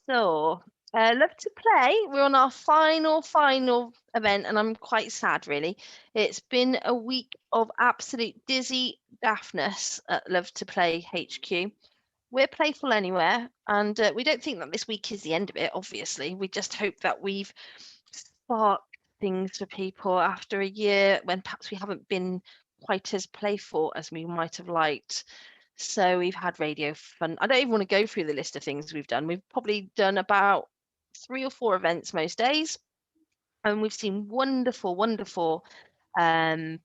So, Love to Play, we're on our final event, and I'm quite sad, really. It's been a week of absolute dizzy daftness at Love to Play HQ. We're Playful Anywhere, and we don't think that this week is the end of it, obviously. We just hope that we've sparked things for people after a year when perhaps we haven't been quite as playful as we might have liked. So we've had radio fun. I don't even want to go through the list of things we've done. We've probably done about 3 or 4 events most days, and we've seen wonderful kind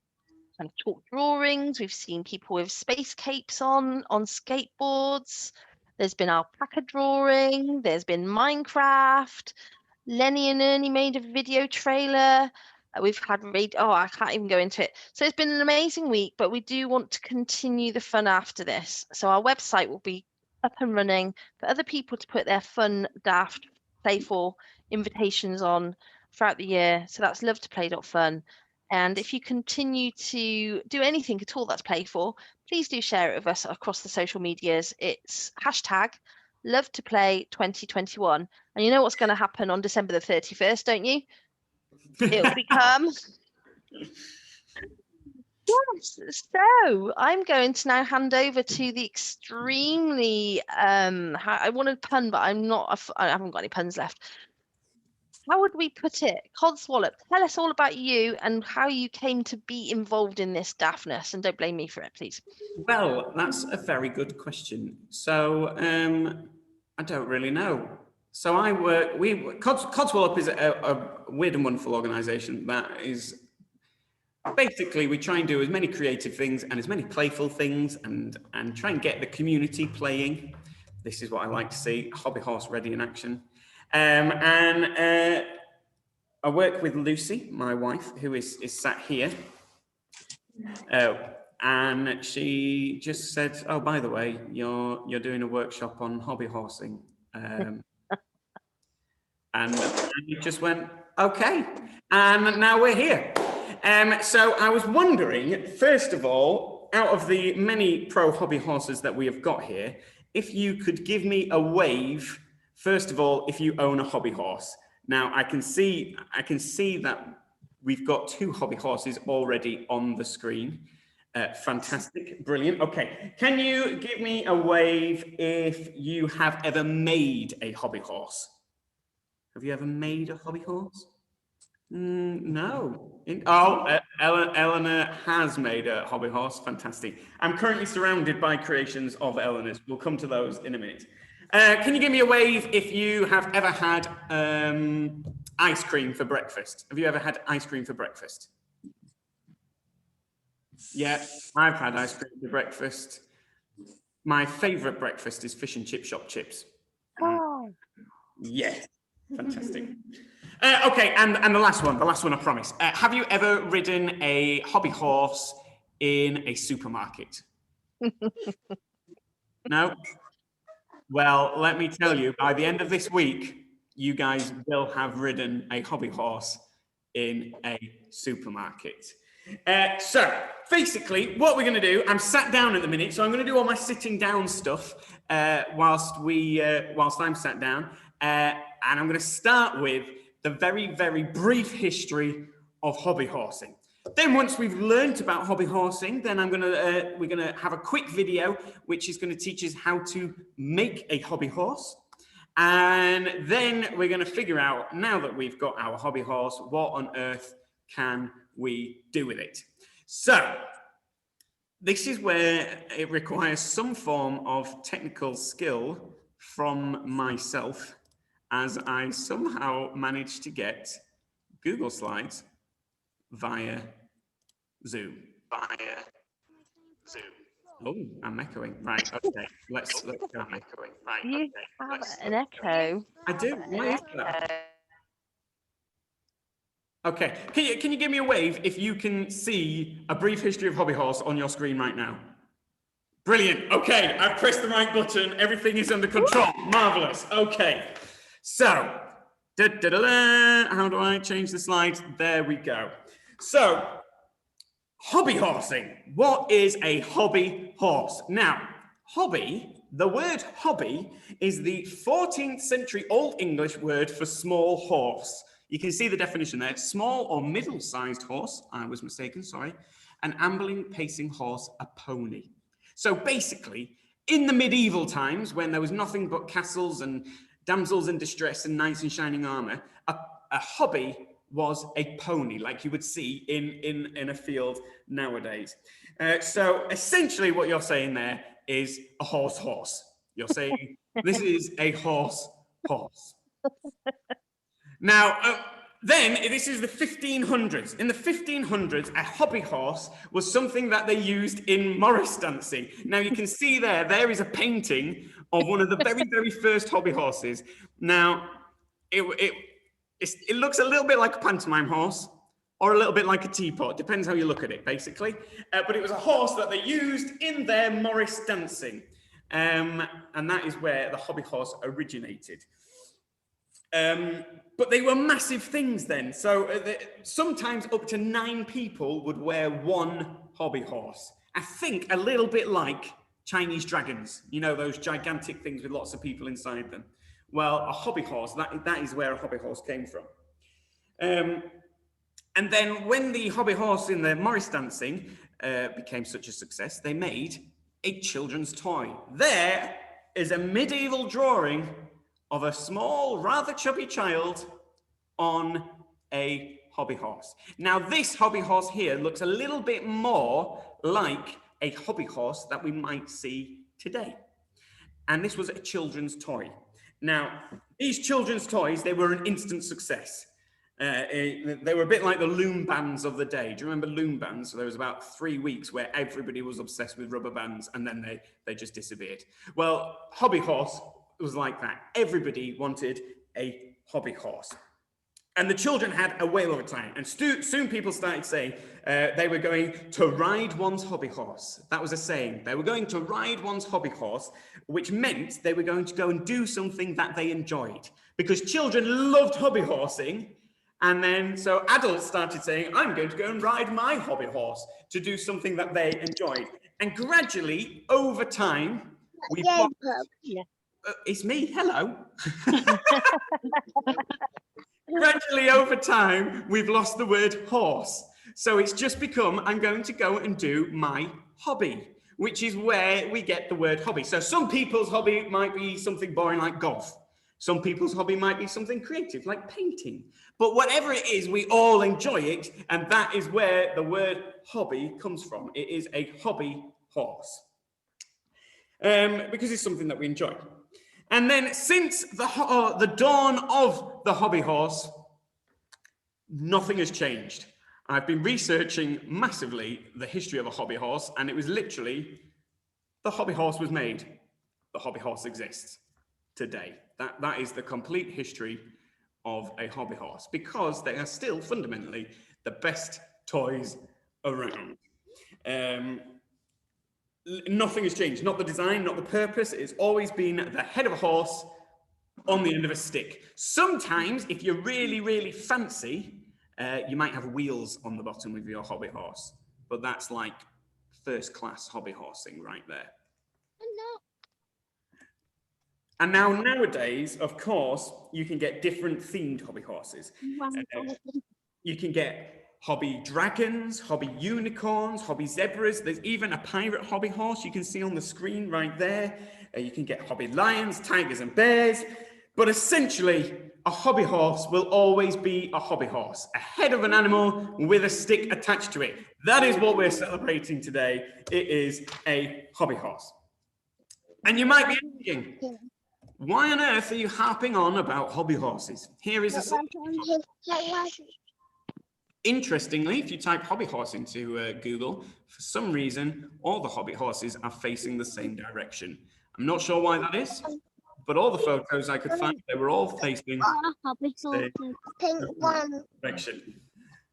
of chalk drawings. We've seen people with space capes on skateboards. There's been alpaca drawing. There's been Minecraft. Lenny and Ernie made a video trailer. We've had I can't even go into it. So it's been an amazing week, but we do want to continue the fun after this. So our website will be up and running for other people to put their fun, daft, playful invitations on throughout the year. So that's lovetoplay.fun. And if you continue to do anything at all that's playful, please do share it with us across the social medias. It's hashtag Love to Play 2021. And you know what's going to happen on December the 31st, don't you? It'll become... Yes, so I'm going to now hand over to the extremely... I wanted a pun, but I haven't got any puns left. How would we put it? Codswollop, tell us all about you and how you came to be involved in this daftness, and don't blame me for it, please. Well, that's a very good question. So I don't really know. So Codswollop is a weird and wonderful organisation that is basically, we try and do as many creative things and as many playful things and try and get the community playing. This is what I like to see, hobby horse ready in action. I work with Lucy, my wife, who is sat here. And she just said, "Oh, by the way, you're doing a workshop on hobby horsing." And you just went, "Okay." And now we're here. So I was wondering, first of all, out of the many pro hobby horses that we have got here, if you could give me a wave. First of all, if you own a hobby horse. Now I can see that we've got 2 hobby horses already on the screen. Fantastic, brilliant. Okay, can you give me a wave if you have ever made a hobby horse? Have you ever made a hobby horse? No. Eleanor has made a hobby horse. Fantastic. I'm currently surrounded by creations of Eleanor's. We'll come to those in a minute. Can you give me a wave if you have ever had ice cream for breakfast? Have you ever had ice cream for breakfast? Yeah, I've had ice cream for breakfast. My favourite breakfast is fish and chip shop chips. Oh. Yeah, fantastic. Okay, and the last one I promise. Have you ever ridden a hobby horse in a supermarket? No? Well, let me tell you, by the end of this week, you guys will have ridden a hobby horse in a supermarket. So basically what we're going to do, I'm sat down at the minute, so I'm going to do all my sitting down stuff whilst I'm sat down, and I'm going to start with the very brief history of hobby horsing. Then once we've learned about hobby horsing, then we're gonna have a quick video which is going to teach us how to make a hobby horse. And then we're going to figure out, now that we've got our hobby horse, what on earth can we do with it? So this is where it requires some form of technical skill from myself, as I somehow managed to get Google Slides via Zoom. Oh, I'm echoing. Right, okay. Let's go. I'm echoing. Right, You have an echo. I do. Why is that? Okay. Can you give me a wave if you can see a brief history of hobby horse on your screen right now? Brilliant. Okay, I've pressed the right button. Everything is under control. Marvelous. Okay. So, how do I change the slides? There we go. So, hobby horsing. What is a hobby horse? Now, hobby The word hobby is the 14th century Old English word for small horse. You can see the definition there. Small or middle-sized horse, I was mistaken, sorry. An ambling, pacing horse, a pony. So basically, in the medieval times, when there was nothing but castles and damsels in distress and knights in shining armor, a hobby was a pony, like you would see in a field nowadays. So essentially what you're saying there is a horse. You're saying this is a horse. Now, then this is the 1500s. In the 1500s, a hobby horse was something that they used in Morris dancing. Now you can see there is a painting of one of the very, very first hobby horses. Now, it looks a little bit like a pantomime horse or a little bit like a teapot, depends how you look at it, basically. But it was a horse that they used in their Morris dancing. And that is where the hobby horse originated. But they were massive things then. So sometimes up to 9 people would wear one hobby horse. I think a little bit like Chinese dragons, you know, those gigantic things with lots of people inside them. Well, a hobby horse, that is where a hobby horse came from. And then when the hobby horse in the Morris dancing became such a success, they made a children's toy. There is a medieval drawing of a small, rather chubby child on a hobby horse. Now, this hobby horse here looks a little bit more like a hobby horse that we might see today. And this was a children's toy. Now, these children's toys, they were an instant success. They were a bit like the loom bands of the day. Do you remember loom bands? So there was about 3 weeks where everybody was obsessed with rubber bands and then they just disappeared. Well, hobby horse was like that. Everybody wanted a hobby horse. And the children had a whale of a time. And soon people started saying they were going to ride one's hobby horse. That was a saying. They were going to ride one's hobby horse, which meant they were going to go and do something that they enjoyed. Because children loved hobby horsing. And then so adults started saying, I'm going to go and ride my hobby horse to do something that they enjoyed. And gradually, over time, we... it's me, hello. Gradually over time, we've lost the word horse. So it's just become, I'm going to go and do my hobby, which is where we get the word hobby. So some people's hobby might be something boring like golf. Some people's hobby might be something creative like painting. But whatever it is, we all enjoy it. And that is where the word hobby comes from. It is a hobby horse. Because it's something that we enjoy. And then since the dawn of the hobby horse, nothing has changed. I've been researching massively the history of a hobby horse, and it was literally the hobby horse was made. The hobby horse exists today. That is the complete history of a hobby horse, because they are still fundamentally the best toys around. Nothing has changed, not the design, not the purpose. It's always been the head of a horse on the end of a stick. Sometimes, if you're really, really fancy, you might have wheels on the bottom of your hobby horse, but that's like first class hobby horsing right there. And now nowadays, of course, you can get different themed hobby horses. You can get hobby dragons, hobby unicorns, hobby zebras. There's even a pirate hobby horse you can see on the screen right there. You can get hobby lions, tigers, and bears. But essentially, a hobby horse will always be a hobby horse, a head of an animal with a stick attached to it. That is what we're celebrating today. It is a hobby horse. And you might be thinking, why on earth are you harping on about hobby horses? Here is a... Interestingly, if you type hobby horse into Google, for some reason, all the hobby horses are facing the same direction. I'm not sure why that is, but all the photos I could find, they were all facing the same direction.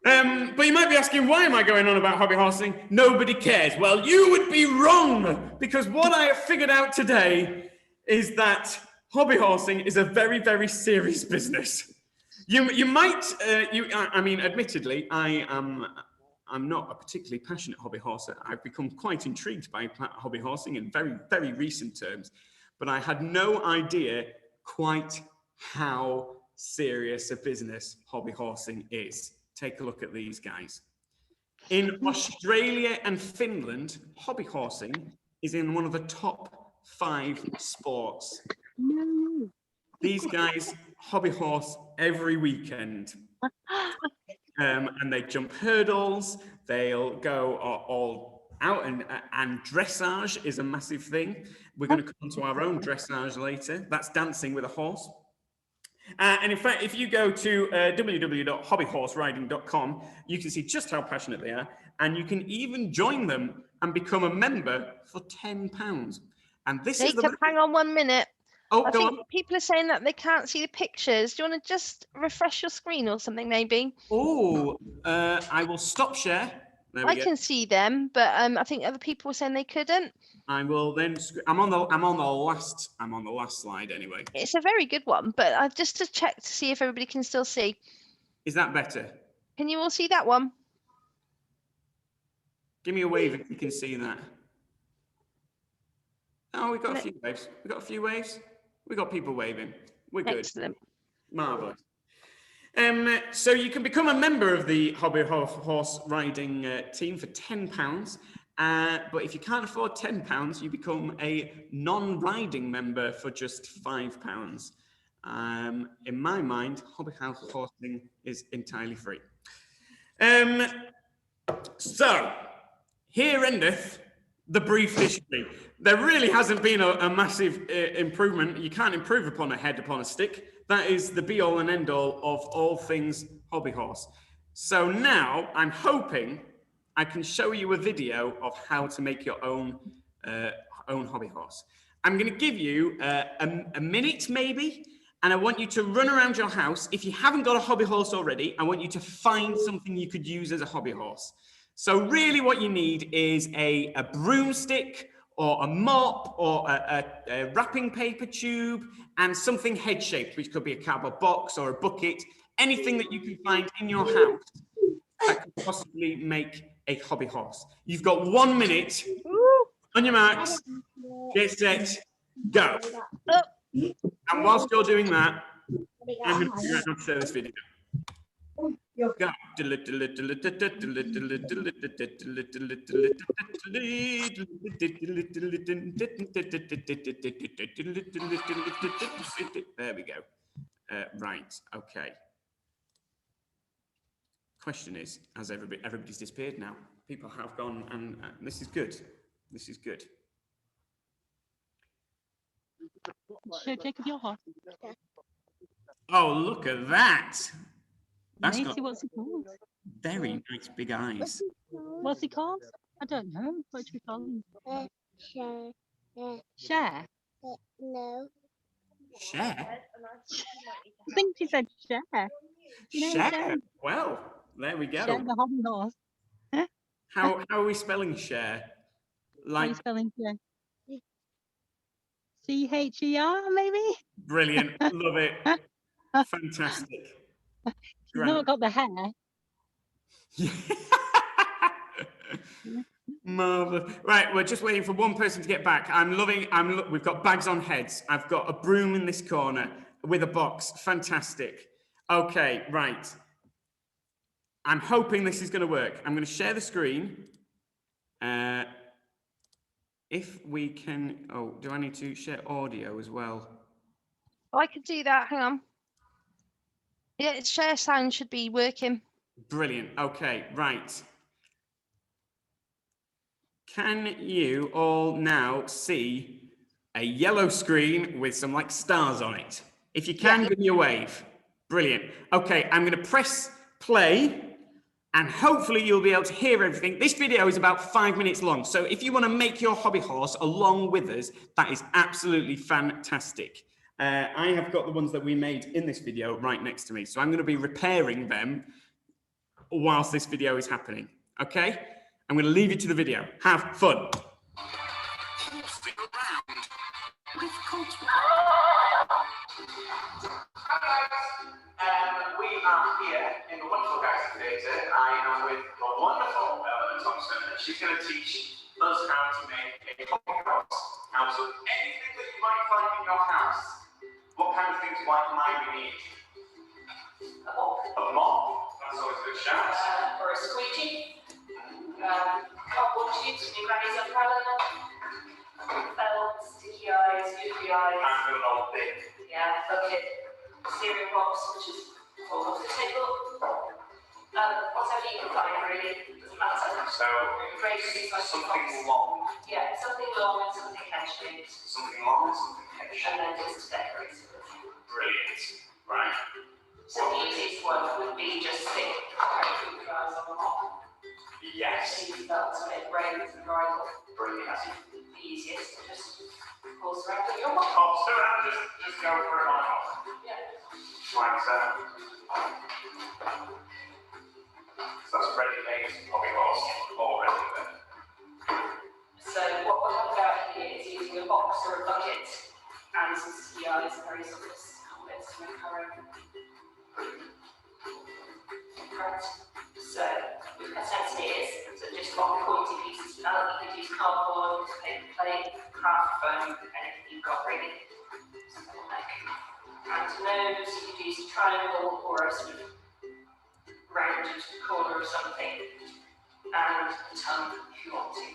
But you might be asking, why am I going on about hobby horsing? Nobody cares. Well, you would be wrong, because what I have figured out today is that hobby horsing is a very, very serious business. You might, I mean, admittedly, I am I'm not a particularly passionate hobby horser. I've become quite intrigued by hobby horsing in very, very recent terms, but I had no idea quite how serious a business hobby horsing is. Take a look at these guys. In Australia and Finland, hobby horsing is in one of the top 5 sports. No. These guys hobby horse every weekend. And they jump hurdles, they'll go all out, and dressage is a massive thing. We're going to come to our own dressage later. That's dancing with a horse. And in fact, if you go to www.hobbyhorseriding.com, you can see just how passionate they are. And you can even join them and become a member for £10. And this is Jacob, hang on 1 minute. Oh, I go think on. people are saying that they can't see the pictures. Do you want to just refresh your screen or something, maybe? Oh, I will stop share. There we I go. can see them, but I think other people were saying they couldn't. I will then. I'm on the last slide anyway. It's a very good one, but just to check to see if everybody can still see. Is that better? Can you all see that one? Give me a wave if you can see that. Oh, we got a few waves. We got people waving. We're good. Excellent. Marvelous. So you can become a member of the hobby horse riding team for £10. But if you can't afford £10, you become a non-riding member for just £5. In my mind, hobby horsing is entirely free. So here endeth the brief history. There really hasn't been a massive improvement. You can't improve upon a head upon a stick. That is the be all and end all of all things hobby horse. So now I'm hoping I can show you a video of how to make your own hobby horse. I'm going to give you a minute maybe, and I want you to run around your house. If you haven't got a hobby horse already, I want you to find something you could use as a hobby horse. So really what you need is a broomstick or a mop or a wrapping paper tube and something head-shaped, which could be a cardboard box or a bucket, anything that you can find in your house that could possibly make a hobby horse. You've got 1 minute. On your marks, get set, go. And whilst you're doing that, I'm going to figure out how to share this video. Go. There we go. Right, okay. Question is, has everybody's disappeared now? People have gone, and this is good. This is good. Show Jacob your horse. Oh, look at that. That's got What's he called? very nice big eyes. What's he called? I don't know. What should we call him? Share. Share. No. Share? I think she said share. You know, Share? Well, there we go. Share the hobby horse. How are we spelling share? How are you Like, spelling share? C-H-E-R, maybe? brilliant. Love it. Fantastic. She's not got the hair. Marvelous. Right, we're just waiting for one person to get back. We've got bags on heads. I've got a broom in this corner with a box. Fantastic. Okay, right. I'm hoping this is going to work. I'm going to share the screen. If we can, do I need to share audio as well? Oh, I could do that. Hang on. Yeah, share sound should be working. Brilliant. Okay, right. Can you all now see a yellow screen with some like stars on it? If you can, give me a wave. Brilliant. Okay, I'm going to press play and hopefully you'll be able to hear everything. This video is about 5 minutes long. So if you want to make your hobby horse along with us, that is absolutely fantastic. I have got the ones that we made in this video right next to me. So I'm going to be repairing them whilst this video is happening. Okay? I'm going to leave you to the video. Have fun. Horsing around with Codswollop. Hi guys, we are here in the wonderful Guy's Theatre. I am with the wonderful Ellen Thompson, and she's going to teach us how to make a hobby box out of anything that you might find in your house. What kind of things might we need? A mop. A mop? That's always a good shout. Or a squeegee. Cardboard tubes from your granny's umbrella. Felt, sticky eyes, goofy eyes. And an old bin. Yeah, bucket. Cereal box, which is all off the table. Whatever you can find, really. Doesn't matter. So, something long. Yeah, something long and something hedge-shaped. Something long and something hedge-shaped. And then just decorate it. Brilliant. Right. So the easiest one would be just stick food eyes on the mop. Yes. So use that to make brains and dry off. Brilliant. That's the easiest. Just pulse around with your mop. Oh, so just go for it on and off. Yeah. Like so. So that's ready-made hobby horse already there. So what we're talking about here is using a box or a bucket and some sticky eyes and various other bits to make our own. Right. So we've got centimetres, so just long pointy pieces of felt. You could use cardboard, paper plate, craft foam, anything you've got really. And to nose, you could use a triangle or a sort of rounded corner of something, and a tongue if you want to.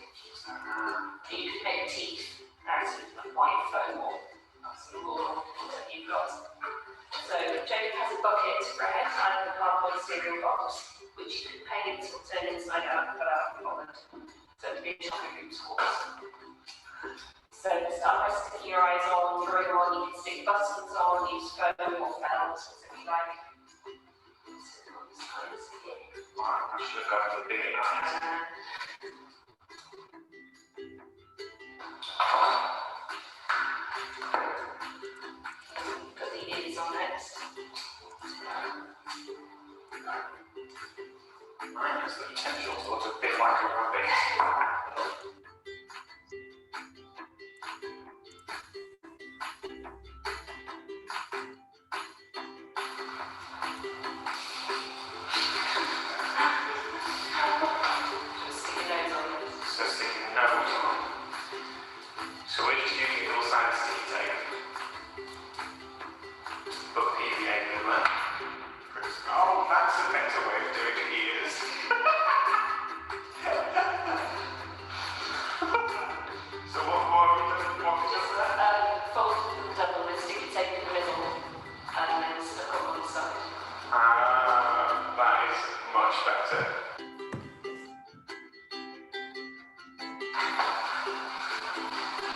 You could make teeth out of white foam or some wool that you've got. So Jodie has a bucket for a head and a cardboard cereal box, which you could paint or turn inside out and put out in Holland. So it would be a shopping room horse. So start by sticking your eyes on, drawing them on, you can stick buttons on, use foam or felt, whatever you like. I should have gone for the bigger eyes. Put the ears on next. Mine has the potential to look a bit like a rabbit. Just stick your nose on it. So sticking the nose on. So we're just using a little side sticky tape. Put the PVA in there. Oh, that's a better way of doing the ears. So what have we done? What have we done? Fold them double with sticky tape in the middle and then stuck on one side. That is much better.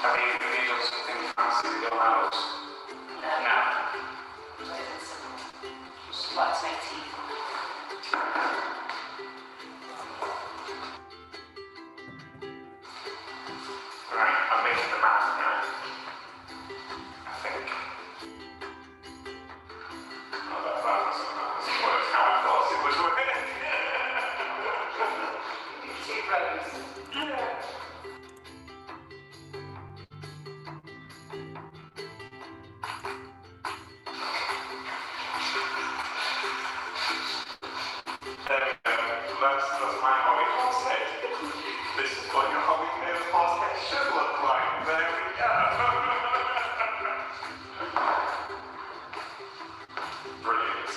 Have you done something fancy with your nose? No. Just like to make teeth. Right, I'm making the math now. I think. Oh, that's worked how I thought it would work. Two rows. There we go. That's my hobby horse head. This is what your hobby horse head should look like. There we go. Brilliant.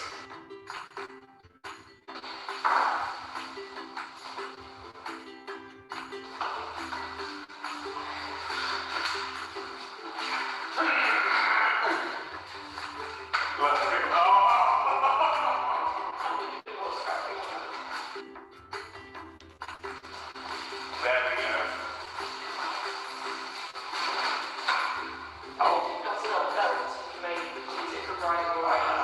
There we go. Oh. That's not felt. You may use it for riding or riding.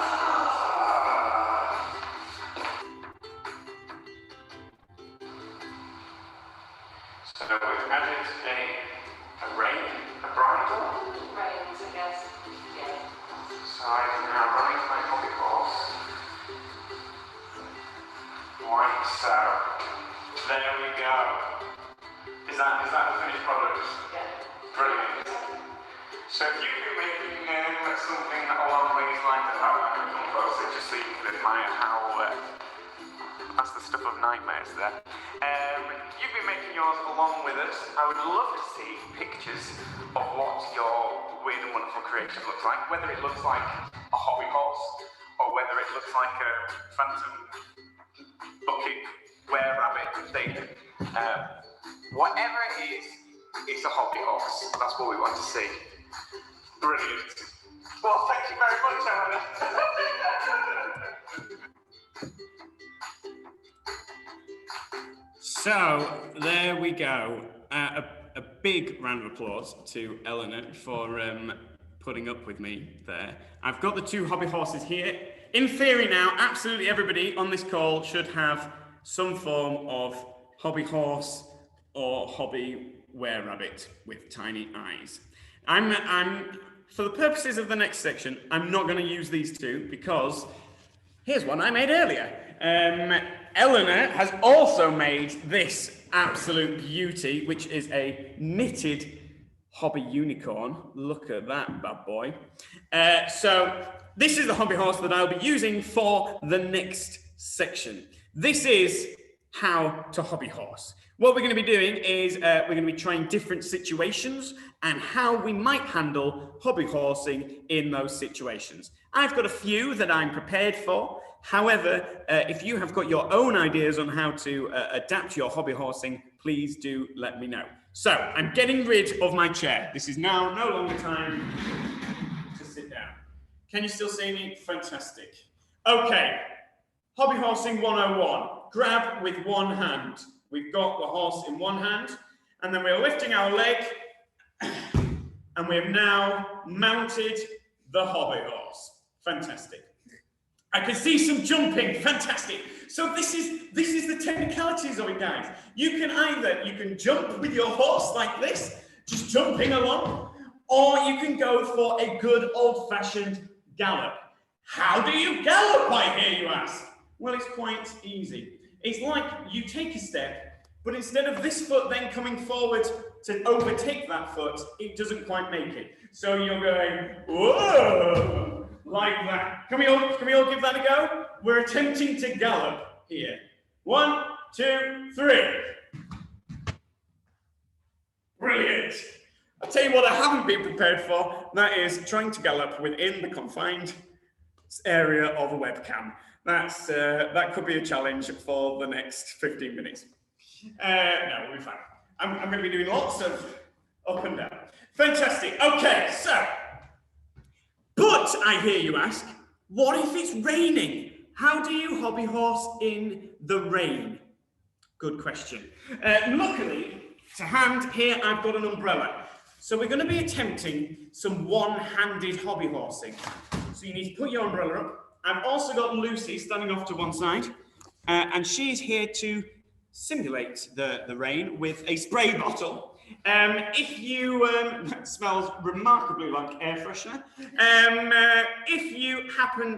So we've added a rein, a bridle. Reins, I guess. Yeah. So I can now ride my hobby horse. Like so. There we go. Is that the finished product? Yeah. Brilliant. So if you've been making something along these lines of how so you can admire how that's the stuff of nightmares there. You've been making yours along with us. I would love to see pictures of what your weird and wonderful creation looks like, whether it looks like a hobby horse or whether it looks like a phantom bucket were-rabbit thing. Whatever it is, it's a hobby horse. That's what we want to see. Brilliant. Well, thank you very much, Eleanor. So there we go. A big round of applause to Eleanor for putting up with me there. I've got the two hobby horses here. In theory now, absolutely everybody on this call should have some form of hobby horse or hobby were-rabbit with tiny eyes. For the purposes of the next section, I'm not going to use these two because here's one I made earlier. Eleanor has also made this absolute beauty, which is a knitted hobby unicorn. Look at that bad boy. So this is the hobby horse that I'll be using for the next section. This is how to hobby horse. What we're going to be doing is we're going to be trying different situations and how we might handle hobby horsing in those situations. I've got a few that I'm prepared for. However, if you have got your own ideas on how to adapt your hobby horsing, please do let me know. So I'm getting rid of my chair. This is now no longer time to sit down. Can you still see me? Fantastic. Okay, hobby horsing 101. Grab with one hand. We've got the horse in one hand, and then we're lifting our leg, and we have now mounted the hobby horse. Fantastic. I can see some jumping. Fantastic. So this is the technicalities of it, guys. You can jump with your horse like this, just jumping along, or you can go for a good old-fashioned gallop. How do you gallop, I hear you ask? Well, it's quite easy. It's like you take a step, but instead of this foot then coming forward to overtake that foot, it doesn't quite make it. So you're going, whoa, like that. Can we all give that a go? We're attempting to gallop here. 1, 2, 3. Brilliant. I'll tell you what I haven't been prepared for. That is trying to gallop within the confined area of a webcam. That could be a challenge for the next 15 minutes. No, we'll be fine. I'm going to be doing lots of up and down. Fantastic. Okay, so, but I hear you ask, what if it's raining? How do you hobby horse in the rain? Good question. Luckily, to hand here, I've got an umbrella. So we're going to be attempting some one-handed hobby horsing. So you need to put your umbrella up. I've also got Lucy standing off to one side, and she's here to simulate the rain with a spray bottle. If you, that smells remarkably like air freshener. If you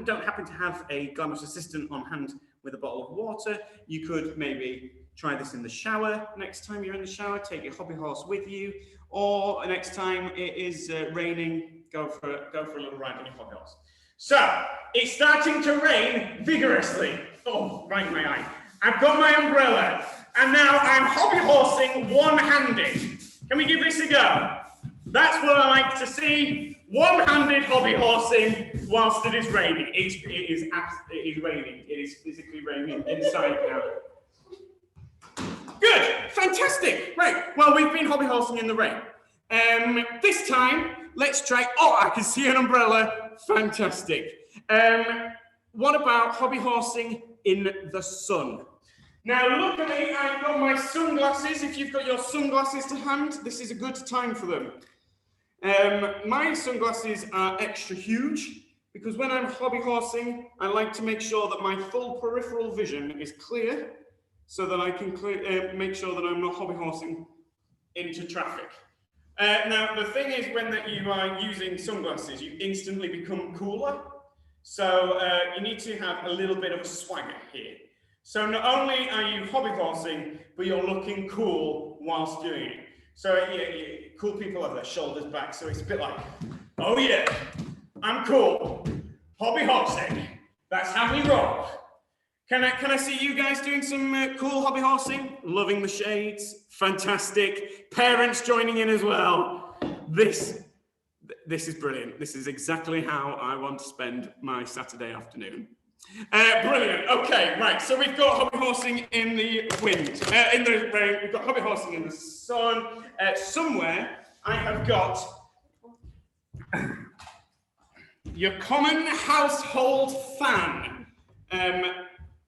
don't happen to have a glamorous assistant on hand with a bottle of water, you could maybe try this in the shower. Next time you're in the shower, take your hobby horse with you, or next time it is raining, go for a little ride on your hobby horse. So, it's starting to rain vigorously. Oh, right in my eye. I've got my umbrella, and now I'm hobby horsing one-handed. Can we give this a go? That's what I like to see. One-handed hobby horsing whilst it is raining. It is raining. It is physically raining inside now. Good, fantastic. Right, well, we've been hobby horsing in the rain. This time, let's try, oh, I can see an umbrella. Fantastic. What about hobby horsing in the sun? Now, luckily, I've got my sunglasses. If you've got your sunglasses to hand, this is a good time for them. My sunglasses are extra huge because when I'm hobby horsing, I like to make sure that my full peripheral vision is clear so that I can make sure that I'm not hobby horsing into traffic. Now, the thing is, when you are using sunglasses, you instantly become cooler. So you need to have a little bit of a swagger here. So not only are you hobby horsing, but you're looking cool whilst doing it. So cool people have their shoulders back, so it's a bit like, oh yeah, I'm cool, hobby horsing. That's how we roll. Can I see you guys doing some cool hobby horsing? Loving the shades, fantastic. Parents joining in as well. This is brilliant. This is exactly how I want to spend my Saturday afternoon. Brilliant. Okay, right. So we've got hobby horsing in the wind, in the rain. We've got hobby horsing in the sun. Somewhere I have got your common household fan.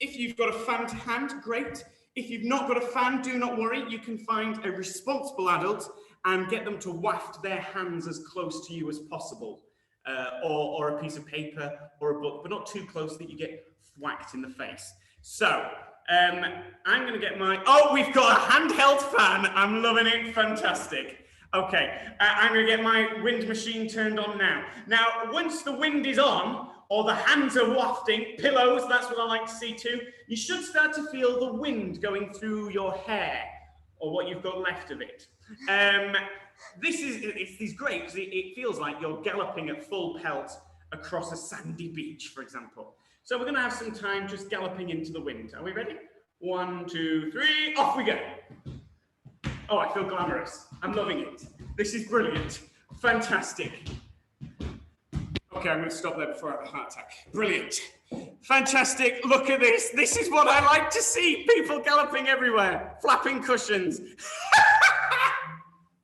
If you've got a fan to hand, great. If you've not got a fan, do not worry. You can find a responsible adult and get them to waft their hands as close to you as possible. Or a piece of paper or a book, but not too close that you get whacked in the face. So, I'm going to get my... Oh, we've got a handheld fan. I'm loving it. Fantastic. Okay, I'm going to get my wind machine turned on now. Now, once the wind is on, or the hands are wafting, pillows, that's what I like to see too, you should start to feel the wind going through your hair, or what you've got left of it. It's great because it feels like you're galloping at full pelt across a sandy beach, for example. So we're going to have some time just galloping into the wind. Are we ready? 1, 2, 3, off we go. Oh, I feel glamorous. I'm loving it. This is brilliant. Fantastic. Okay, I'm going to stop there before I have a heart attack. Brilliant. Fantastic. Look at this. This is what I like to see. People galloping everywhere. Flapping cushions.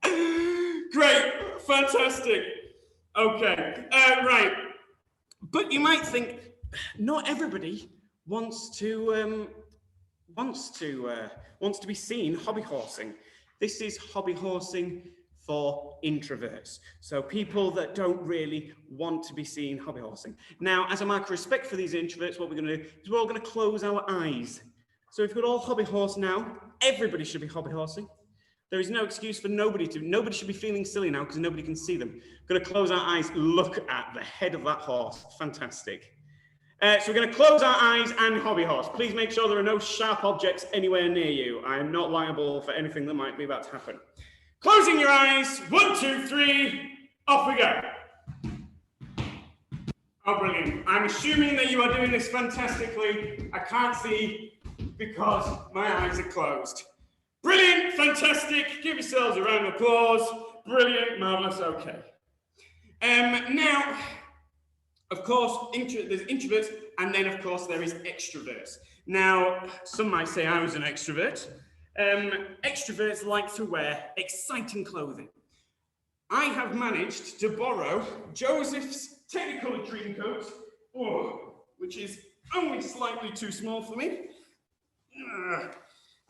Great. Fantastic. Okay. Right. But you might think, not everybody wants to be seen hobby horsing. This is hobby horsing for introverts. So people that don't really want to be seen hobby horsing. Now, as a mark of respect for these introverts, what we're going to do is we're all going to close our eyes. So if we're all hobby horse now, everybody should be hobby horsing. There is no excuse for nobody should be feeling silly now because nobody can see them. We're going to close our eyes, look at the head of that horse. Fantastic. So we're going to close our eyes and hobby horse. Please make sure there are no sharp objects anywhere near you. I am not liable for anything that might be about to happen. Closing your eyes, 1, 2, 3, off we go. Oh, brilliant. I'm assuming that you are doing this fantastically. I can't see because my eyes are closed. Brilliant, fantastic. Give yourselves a round of applause. Brilliant, marvelous, okay. Now, of course, there's introverts, and then, of course, there is extroverts. Now, some might say I was an extrovert. Extroverts like to wear exciting clothing. I have managed to borrow Joseph's Technicolor dream coat, which is only slightly too small for me.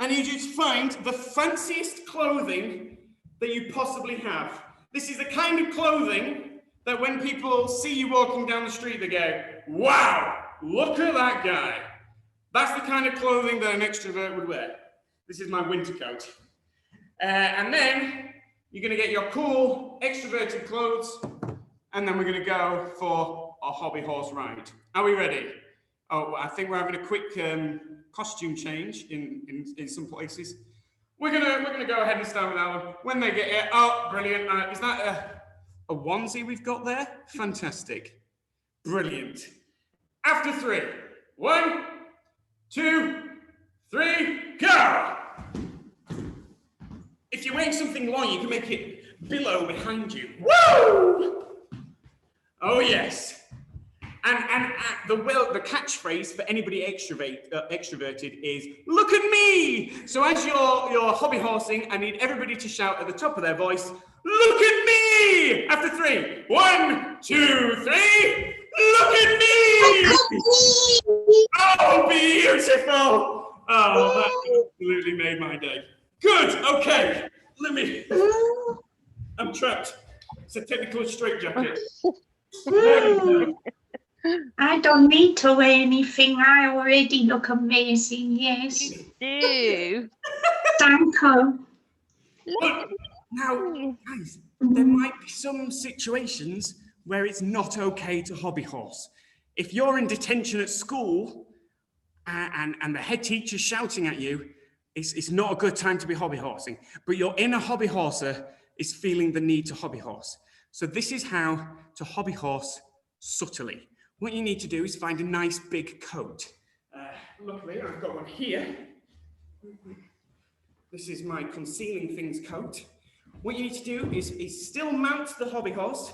I need you to find the fanciest clothing that you possibly have. This is the kind of clothing that when people see you walking down the street, they go, wow, look at that guy. That's the kind of clothing that an extrovert would wear. This is my winter coat. And then you're going to get your cool extroverted clothes, and then we're going to go for a hobby horse ride. Are we ready? Oh, I think we're having a quick costume change in some places. We're gonna go ahead and start with that one. When they get here, oh, brilliant! Is that a onesie we've got there? Fantastic, brilliant. After 3, 1, 2, 3, go! If you're wearing something long, you can make it billow behind you. Woo! Oh yes. And the catchphrase for anybody extroverted is, look at me! So as you're hobby horsing, I need everybody to shout at the top of their voice, look at me! After 3, 1, 2, 3, look at me! Oh, beautiful! Oh, that absolutely made my day. Good, okay. I'm trapped. It's a technical straitjacket. I don't need to wear anything. I already look amazing, yes. You do. Thank you. But now, guys, there might be some situations where it's not okay to hobby horse. If you're in detention at school and the head teacher's shouting at you, it's not a good time to be hobby horsing. But your inner hobby horser is feeling the need to hobby horse. So this is how to hobby horse subtly. what you need to do is find a nice big coat. Luckily, I've got one here. This is my concealing things coat. What you need to do is still mount the hobby horse,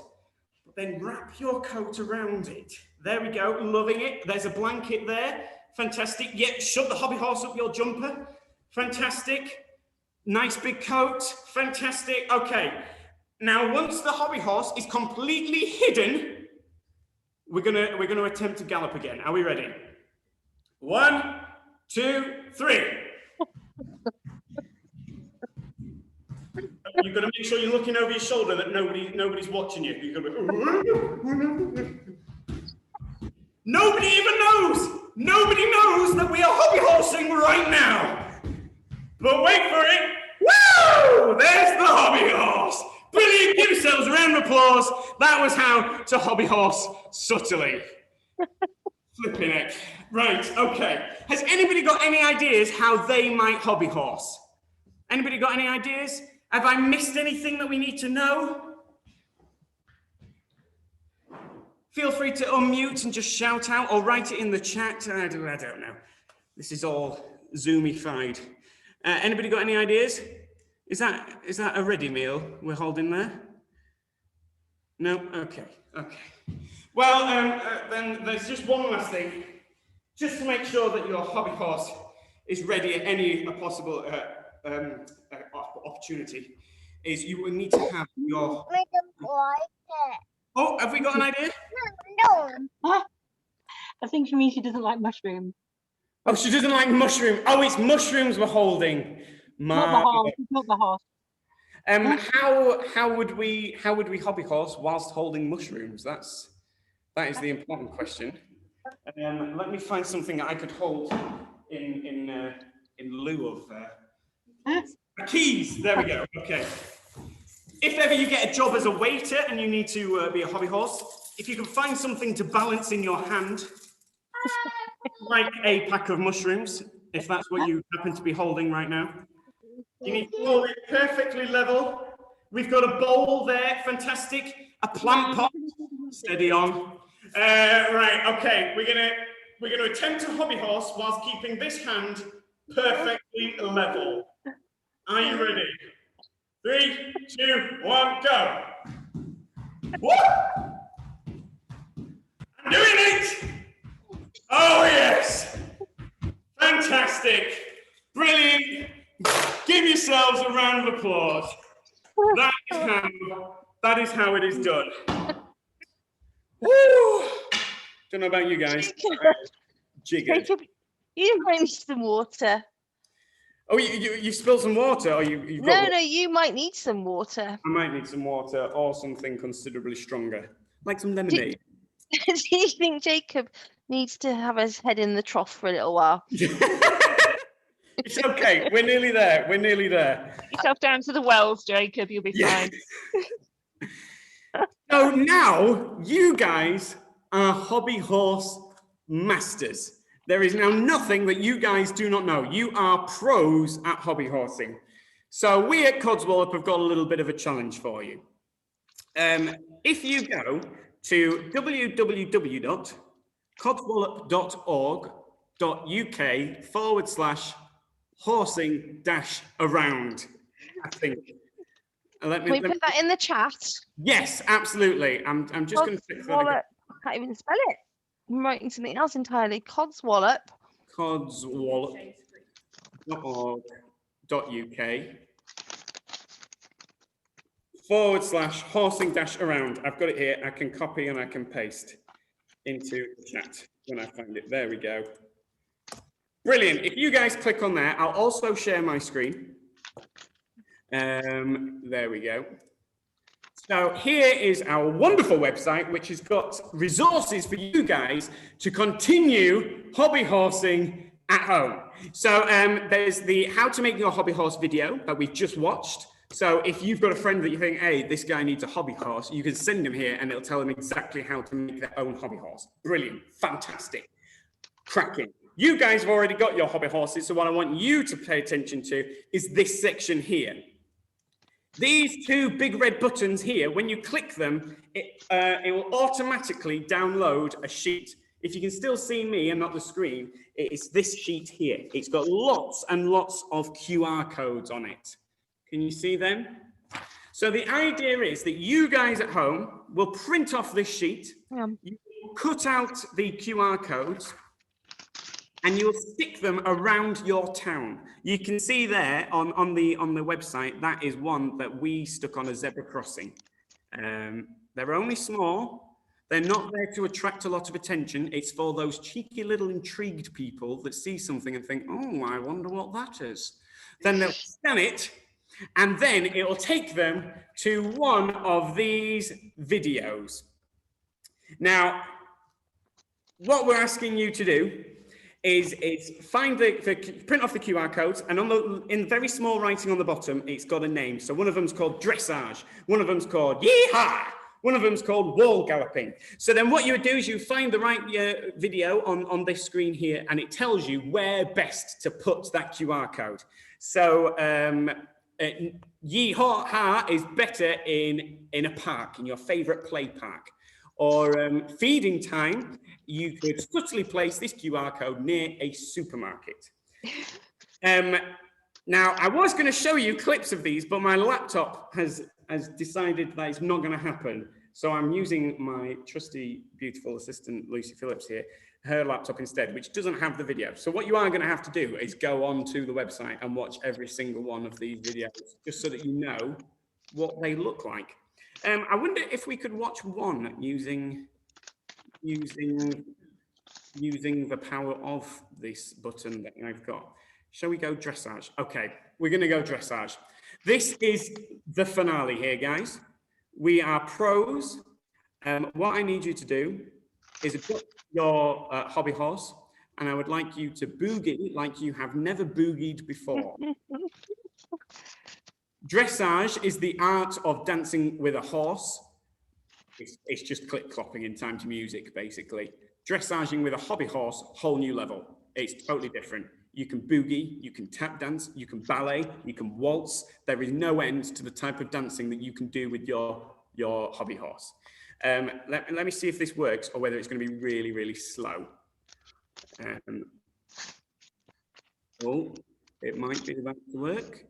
but then wrap your coat around it. There we go, loving it. There's a blanket there. Fantastic. Yep, shove the hobby horse up your jumper. Fantastic. Nice big coat. Fantastic. Okay. Now, once the hobby horse is completely hidden, we're gonna attempt to gallop again. Are we ready? 1, 2, 3. You've got to make sure you're looking over your shoulder, that nobody's watching you. You've got to be... Nobody even knows. Nobody knows that we are hobby horsing right now. But wait for it. Woo! There's the hobby horse. Brilliant. Give yourselves a round of applause. That was how to hobby horse subtly. Flipping it. Right, okay. Has anybody got any ideas how they might hobby horse? Anybody got any ideas? Have I missed anything that we need to know? Feel free to unmute and just shout out or write it in the chat. I don't know. This is all Zoomified. Anybody got any ideas? Is that a ready meal we're holding there? No? Okay. Well, then there's just one last thing. Just to make sure that your hobby horse is ready at any possible opportunity, is you will need to have your... Oh, have we got an idea? I think she means she doesn't like mushrooms. Oh, she doesn't like mushroom. Oh, it's mushrooms we're holding. Not the horse. How would we hobby horse whilst holding mushrooms? That is the important question. Let me find something that I could hold in lieu of keys. There we go. Okay. If ever you get a job as a waiter and you need to be a hobby horse, if you can find something to balance in your hand, like a pack of mushrooms, if that's what you happen to be holding right now, you need to hold it perfectly level. We've got a bowl there, fantastic. A plant pot, steady on. Right, okay, we're gonna attempt to hobby horse whilst keeping this hand perfectly level. Are you ready? 3, 2, 1, go! Woo! I'm doing it! Oh yes! Fantastic! Brilliant! Give yourselves a round of applause. That is how it is done. Woo! Don't know about you guys. Jiggered. Jacob, you might need some water. Oh, you spilled some water, or you No, you might need some water. I might need some water or something considerably stronger, like some lemonade. Do you think Jacob needs to have his head in the trough for a little while? It's okay. We're nearly there. Get yourself down to the wells, Jacob. You'll be fine. So now you guys are hobby horse masters. There is now nothing that you guys do not know. You are pros at hobby horsing. So we at Codswollop have got a little bit of a challenge for you. If you go to www.codswollop.org.uk/horsing-around, I think. Can we put that in the chat? Yes, absolutely. I'm just going to fix that again. I can't even spell it. I'm writing something else entirely. Codswollop. Codswollop.org.uk/horsing-around. I've got it here. I can copy and I can paste into the chat when I find it. There we go. Brilliant. If you guys click on there, I'll also share my screen. There we go. So here is our wonderful website, which has got resources for you guys to continue hobby horsing at home. So there's the how to make your hobby horse video that we've just watched. So if you've got a friend that you think, hey, this guy needs a hobby horse, you can send him here and it'll tell them exactly how to make their own hobby horse. Brilliant, fantastic, cracking. You guys have already got your hobby horses, so what I want you to pay attention to is this section here. These two big red buttons here, when you click them, it will automatically download a sheet. If you can still see me and not the screen, it's this sheet here. It's got lots and lots of QR codes on it. Can you see them? So the idea is that you guys at home will print off this sheet, you cut out the QR codes, and you'll stick them around your town. You can see there on the website, that is one that we stuck on a zebra crossing. They're only small. They're not there to attract a lot of attention. It's for those cheeky little intrigued people that see something and think, oh, I wonder what that is. Then they'll scan it, and then it'll take them to one of these videos. Now, what we're asking you to do is find print off the QR codes, and in very small writing on the bottom, it's got a name. So one of them's called dressage, one of them's called yeehaw, one of them's called wall galloping. So then what you would do is you find the right video on this screen here, and it tells you where best to put that QR code. So yeehaw is better in a park, in your favorite play park. Or feeding time, you could subtly place this QR code near a supermarket. Now, I was going to show you clips of these, but my laptop has decided that it's not going to happen. So I'm using my trusty, beautiful assistant, Lucy Phillips here, her laptop instead, which doesn't have the video. So what you are going to have to do is go on to the website and watch every single one of these videos, just so that you know what they look like. I wonder if we could watch one using the power of this button that I've got. Shall we go dressage? Okay, we're going to go dressage. This is the finale here, guys. We are pros. What I need you to do is put your hobby horse, and I would like you to boogie like you have never boogied before. Dressage is the art of dancing with a horse. It's just clip-clopping in time to music, basically. Dressaging with a hobby horse, whole new level. It's totally different. You can boogie, you can tap dance, you can ballet, you can waltz. There is no end to the type of dancing that you can do with your hobby horse. Let me see if this works or whether it's going to be really, really slow. Oh, it might be about to work.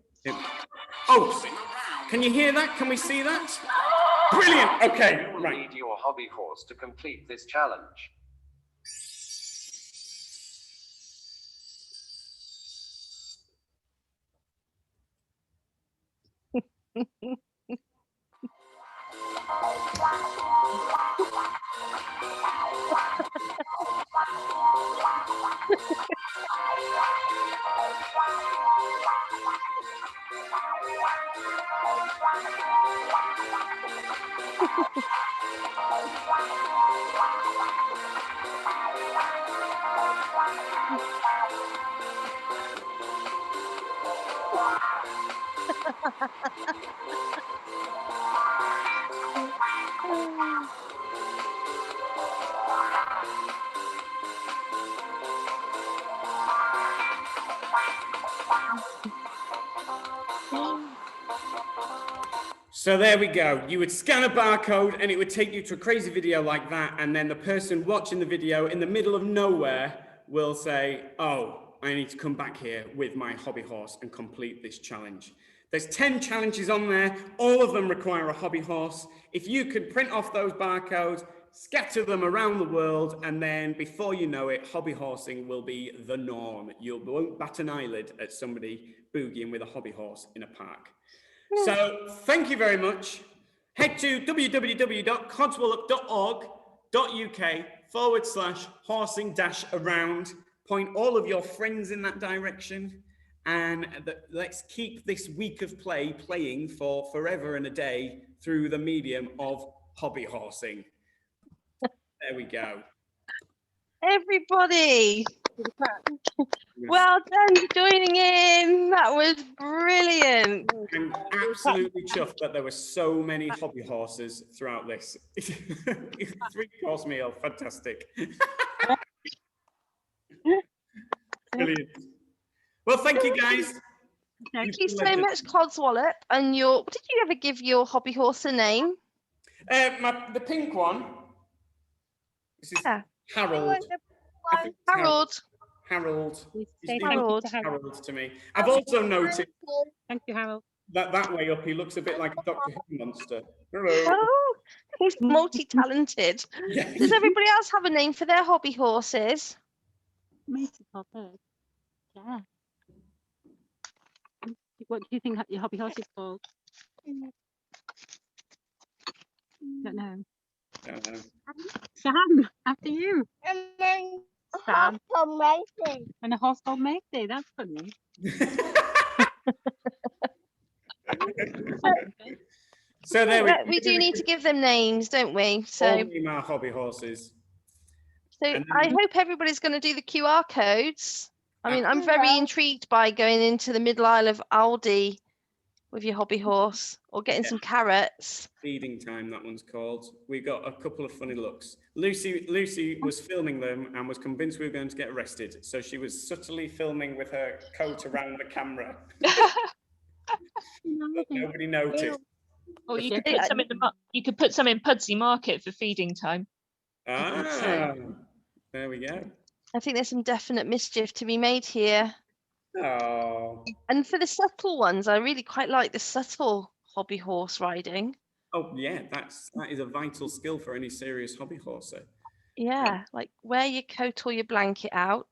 Oh, can you hear that? Can we see that? Brilliant. Okay, right. You need your hobby horse to complete this challenge. So there we go. You would scan a barcode and it would take you to a crazy video like that. And then the person watching the video in the middle of nowhere will say, oh, I need to come back here with my hobby horse and complete this challenge. There's 10 challenges on there. All of them require a hobby horse. If you could print off those barcodes, scatter them around the world, and then before you know it, hobby horsing will be the norm. You won't bat an eyelid at somebody boogieing with a hobby horse in a park. So thank you very much. Head to www.codswollop.org.uk/horsing-around. Point all of your friends in that direction. And let's keep this week of play playing for forever and a day through the medium of hobby horsing. There we go. Everybody, well done for joining in. That was brilliant. I'm absolutely chuffed that there were so many hobby horses throughout this. 3-course meal, fantastic. Brilliant. Well, thank you guys. Thank you so much, Codswollop. And did you ever give your hobby horse a name? The pink one. This is Yeah. Harold. I think it's Harold. Harold. We His say name thank you Harold. to Harold. Harold to me. I've also noticed Thank you, Harold. that way up, he looks a bit like a Doctor Who monster. Hello. Oh, he's multi-talented. Yeah. Does everybody else have a name for their hobby horses? Macy called hers. Yeah. What do you think your hobby horse is called? Don't know. Sam, after you. Sam. And a horse called Macy. That's funny. So there we go. We do need to give them names, don't we? All So name our hobby horses. And I then- hope everybody's going to do the QR codes. I mean, I'm very intrigued by going into the middle aisle of Aldi with your hobby horse or getting some carrots. Feeding time, that one's called. We got a couple of funny looks. Lucy was filming them and was convinced we were going to get arrested. So she was subtly filming with her coat around the camera. But nobody noticed. Or you could put some in you could put some in Pudsey Market for feeding time. Ah, there we go. I think there's some definite mischief to be made here. Oh. And for the subtle ones, I really quite like the subtle hobby horse riding. Oh yeah, that is a vital skill for any serious hobby horser. Yeah, like wear your coat or your blanket out.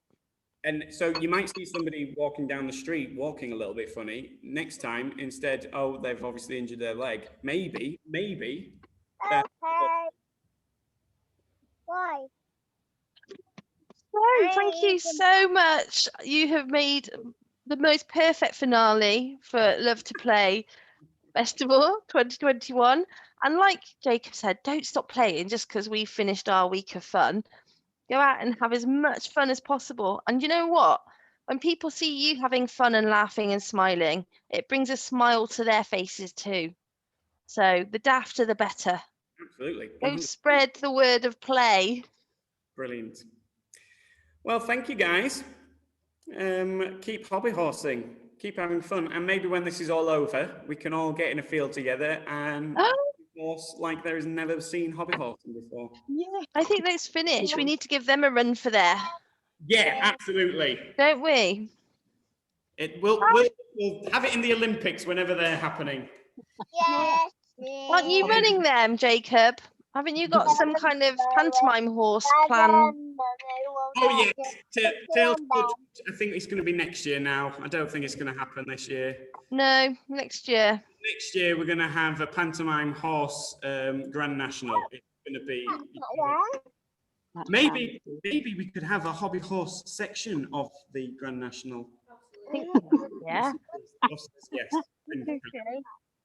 And so you might see somebody walking down the street, walking a little bit funny. Next time, instead, oh, they've obviously injured their leg. Maybe. Why? So thank you so much. You have made the most perfect finale for Love to Play Festival 2021. And like Jacob said, don't stop playing just because we finished our week of fun. Go out and have as much fun as possible. And you know what? When people see you having fun and laughing and smiling, it brings a smile to their faces too. So the dafter, the better. Absolutely. Go spread the word of play. Brilliant. Well, thank you guys. Keep hobby horsing, keep having fun, and maybe when this is all over, we can all get in a field together and horse like there is never seen hobby horsing before. Yeah, I think let's finish. We need to give them a run for their. Yeah, absolutely. Don't we? We'll have it in the Olympics whenever they're happening. Yes. Aren't you running them, Jacob? Haven't you got some kind of pantomime horse plan? Oh yeah, Tails. I think it's going to be next year now. I don't think it's going to happen this year. No, next year. Next year we're going to have a pantomime horse Grand National. It's going to be maybe we could have a hobby horse section of the Grand National. Yeah. Yes.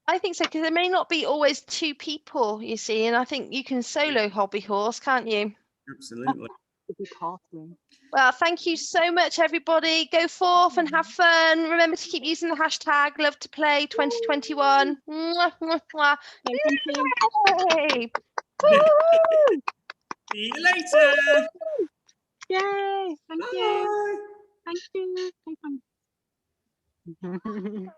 I think so, because there may not be always two people, you see, and I think you can solo hobby horse, can't you? Absolutely. Well, thank you so much, everybody. Go forth and have fun. Remember to keep using the hashtag Love to Play 2021. Mwah, mwah, mwah. Yay! See you later. Yay! Thank you. Thank you.